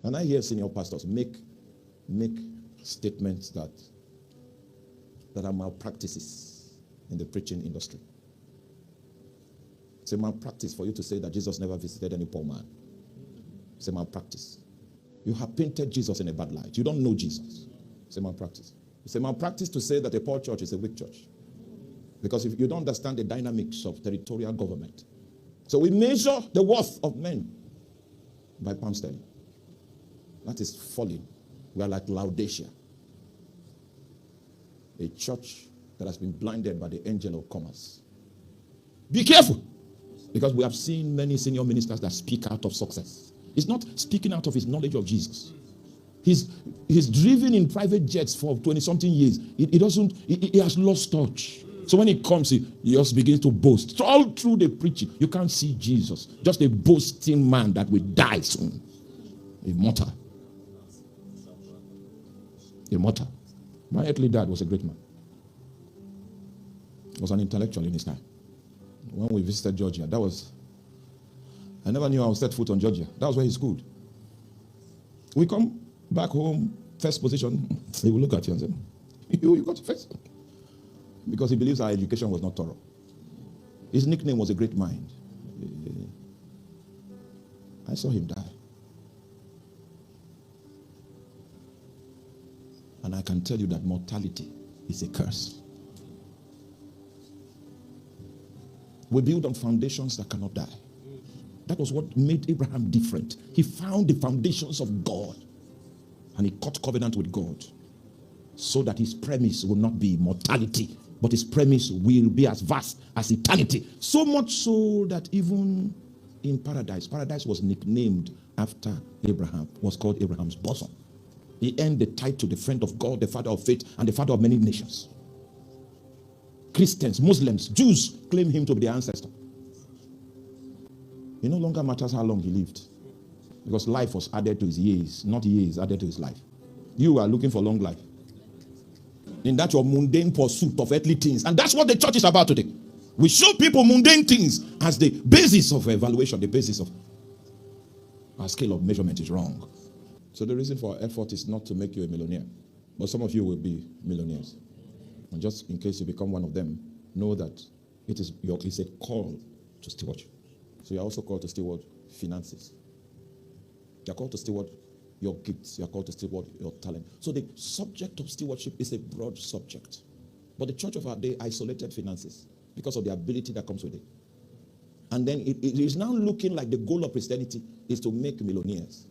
And I hear senior pastors make statements that are malpractices in the preaching industry. It's a malpractice for you to say that Jesus never visited any poor man. It's a malpractice. You have painted Jesus in a bad light. You don't know Jesus. It's a malpractice. It's a malpractice to say that a poor church is a weak church. Because if you don't understand the dynamics of territorial government. So we measure the worth of men by pound sterling. That is falling. We are like Laodicea. A church that has been blinded by the angel of commerce. Be careful. Because we have seen many senior ministers that speak out of success. He's not speaking out of his knowledge of Jesus. He's driven in private jets for 20-something years. He has lost touch. So when he comes, he just begins to boast. So all through the preaching, you can't see Jesus. Just a boasting man that will die soon. Immortal. Immortal. My earthly dad was a great man. He was an intellectual in his time. When we visited Georgia, I never knew I would set foot on Georgia. That was where he schooled. We come back home, first position, he will look at you and say, you got first. Because he believes our education was not thorough. His nickname was a great mind. I saw him die. And I can tell you that mortality is a curse. We build on foundations that cannot die. That was what made Abraham different. He found the foundations of God. And he cut covenant with God. So that his premise will not be mortality. But his premise will be as vast as eternity. So much so that even in paradise was nicknamed after Abraham. Was called Abraham's bosom. He earned the title, the friend of God, the father of faith, and the father of many nations. Christians, Muslims, Jews claim him to be their ancestor. It no longer matters how long he lived. Because life was added to his years, not years added to his life. You are looking for long life. In that your mundane pursuit of earthly things. And that's what the church is about today. We show people mundane things as the basis of evaluation, the basis of our scale of measurement is wrong. So the reason for our effort is not to make you a millionaire. But some of you will be millionaires. And just in case you become one of them, know that it's a call to stewardship. So you're also called to steward finances. You're called to steward your gifts. You're called to steward your talent. So the subject of stewardship is a broad subject. But the church of our day isolated finances because of the ability that comes with it. And then it is now looking like the goal of Christianity is to make millionaires.